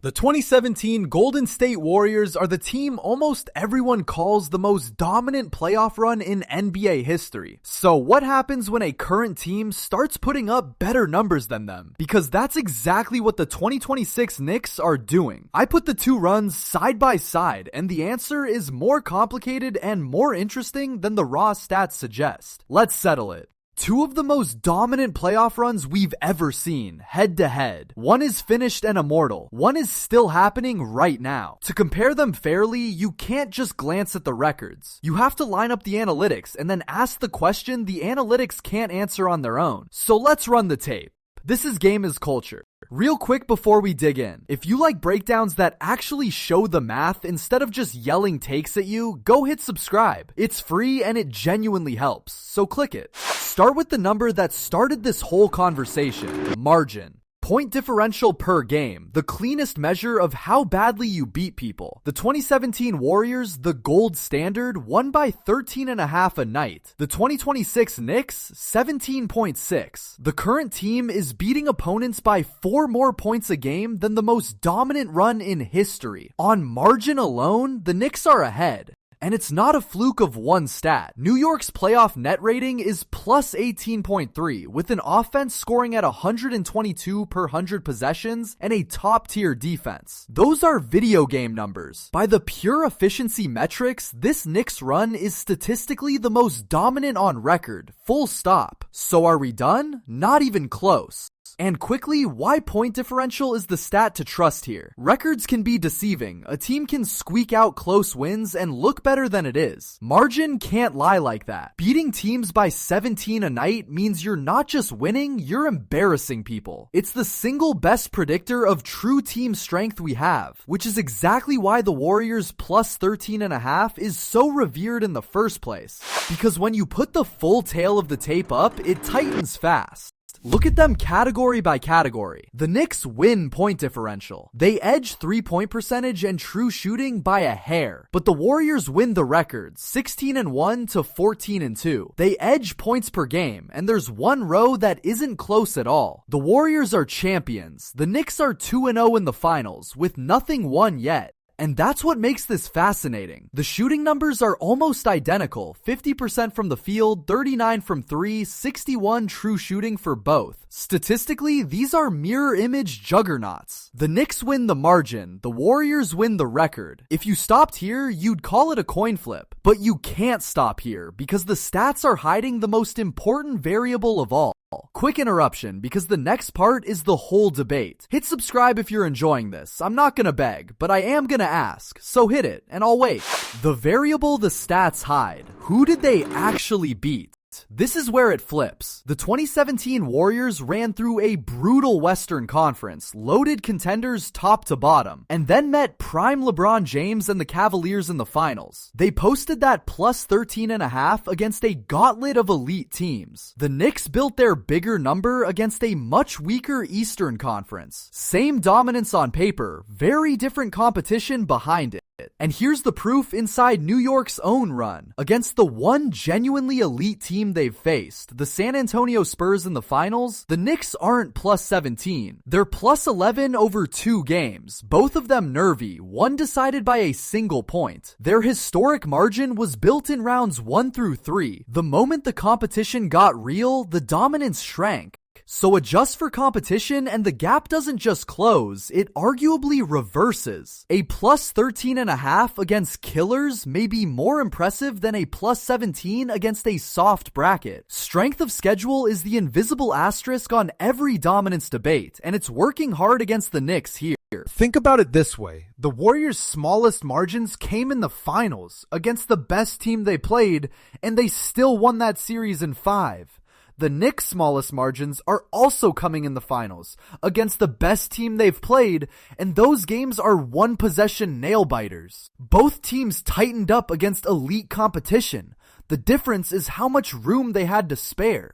The 2017 Golden State Warriors are the team almost everyone calls the most dominant playoff run in NBA history. So what happens when a current team starts putting up better numbers than them? Because that's exactly what the 2026 Knicks are doing. I put the two runs side by side, and the answer is more complicated and more interesting than the raw stats suggest. Let's settle it. Two of the most dominant playoff runs we've ever seen, head to head. One is finished and immortal. One is still happening right now. To compare them fairly, you can't just glance at the records. You have to line up the analytics and then ask the question the analytics can't answer on their own. So let's run the tape. This is Game is Culture. Real quick before we dig in, if you like breakdowns that actually show the math instead of just yelling takes at you, go hit subscribe. It's free and it genuinely helps, so click it. Start with the number that started this whole conversation, margin. Point differential per game, the cleanest measure of how badly you beat people. The 2017 Warriors, the gold standard, won by 13.5 a night. The 2026 Knicks, 17.6. The current team is beating opponents by 4 more points a game than the most dominant run in history. On margin alone, the Knicks are ahead. And it's not a fluke of one stat. New York's playoff net rating is plus 18.3, with an offense scoring at 122 per 100 possessions and a top-tier defense. Those are video game numbers. By the pure efficiency metrics, this Knicks run is statistically the most dominant on record, full stop. So are we done? Not even close. And quickly, why point differential is the stat to trust here. Records can be deceiving. A team can squeak out close wins and look better than it is. Margin can't lie like that. Beating teams by 17 a night means you're not just winning, you're embarrassing people. It's the single best predictor of true team strength we have, which is exactly why the Warriors plus 13.5 is so revered in the first place. Because when you put the full tail of the tape up, it tightens fast. Look at them category by category. The Knicks win point differential. They edge 3-point percentage and true shooting by a hair. But the Warriors win the record, 16-1 to 14-2. They edge points per game, and there's one row that isn't close at all. The Warriors are champions. The Knicks are 2-0 in the finals, with nothing won yet. And that's what makes this fascinating. The shooting numbers are almost identical, 50% from the field, 39 from 3, 61 true shooting for both. Statistically, these are mirror image juggernauts. The Knicks win the margin, the Warriors win the record. If you stopped here, you'd call it a coin flip. But you can't stop here, because the stats are hiding the most important variable of all. Quick interruption, because the next part is the whole debate. Hit subscribe if you're enjoying this. I'm not gonna beg, but I am gonna ask, so hit it, and I'll wait. The variable the stats hide. Who did they actually beat? This is where it flips. The 2017 Warriors ran through a brutal Western Conference, loaded contenders top to bottom, and then met prime LeBron James and the Cavaliers in the finals. They posted that plus 13.5 against a gauntlet of elite teams. The Knicks built their bigger number against a much weaker Eastern Conference. Same dominance on paper, very different competition behind it. And here's the proof inside New York's own run. Against the one genuinely elite team they've faced, the San Antonio Spurs in the finals, the Knicks aren't plus 17. They're plus 11 over 2 games, both of them nervy, one decided by a single point. Their historic margin was built in rounds 1 through 3. The moment the competition got real, the dominance shrank. So adjust for competition and the gap doesn't just close, it arguably reverses. A plus 13.5 against killers may be more impressive than a plus 17 against a soft bracket. Strength of schedule is the invisible asterisk on every dominance debate, and it's working hard against the Knicks here. Think about it this way. The Warriors' smallest margins came in the finals against the best team they played, and they still won that series in 5. The Knicks' smallest margins are also coming in the finals against the best team they've played, and those games are one-possession nail-biters. Both teams tightened up against elite competition. The difference is how much room they had to spare.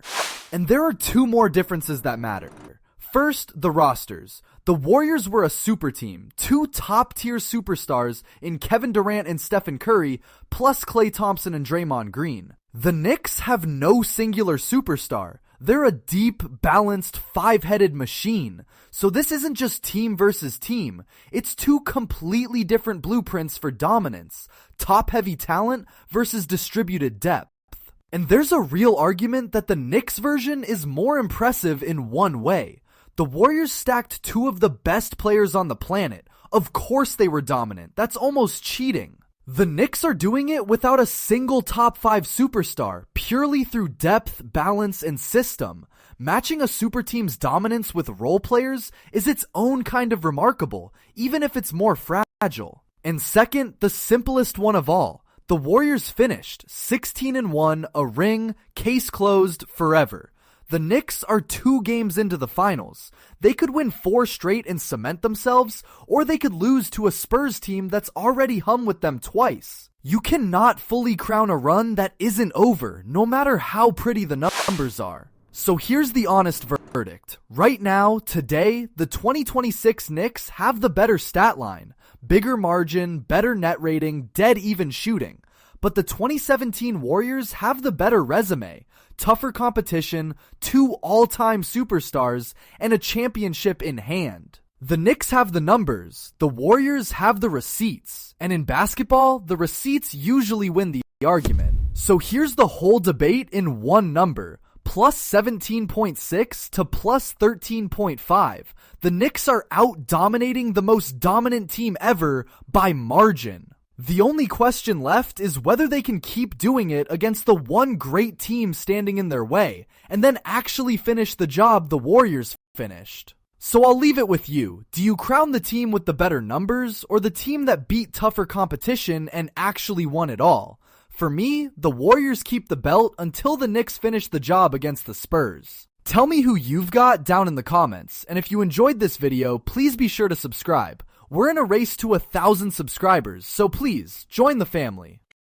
And there are 2 more differences that matter. First, the rosters. The Warriors were a super team, 2 top-tier superstars in Kevin Durant and Stephen Curry, plus Klay Thompson and Draymond Green. The Knicks have no singular superstar. They're a deep, balanced, five-headed machine. So this isn't just team versus team. It's two completely different blueprints for dominance. Top-heavy talent versus distributed depth. And there's a real argument that the Knicks version is more impressive in one way. The Warriors stacked two of the best players on the planet. Of course they were dominant. That's almost cheating. The Knicks are doing it without a single top 5 superstar, purely through depth, balance, and system. Matching a super team's dominance with role players is its own kind of remarkable, even if it's more fragile. And second, the simplest one of all. The Warriors finished 16-1, a ring, case closed, forever. The Knicks are 2 games into the finals. They could win 4 straight and cement themselves, or they could lose to a Spurs team that's already hung with them twice. You cannot fully crown a run that isn't over, no matter how pretty the numbers are. So here's the honest verdict. Right now, today, the 2026 Knicks have the better stat line. Bigger margin, better net rating, dead even shooting. But the 2017 Warriors have the better resume, tougher competition, 2 all-time superstars, and a championship in hand. The Knicks have the numbers, the Warriors have the receipts, and in basketball, the receipts usually win the argument. So here's the whole debate in one number. Plus 17.6 to plus 13.5. The Knicks are out-dominating the most dominant team ever by margin. The only question left is whether they can keep doing it against the one great team standing in their way, and then actually finish the job the Warriors finished. So I'll leave it with you. Do you crown the team with the better numbers, or the team that beat tougher competition and actually won it all? For me, the Warriors keep the belt until the Knicks finish the job against the Spurs. Tell me who you've got down in the comments, and if you enjoyed this video, please be sure to subscribe. We're in a race to 1,000 subscribers, so please, join the family.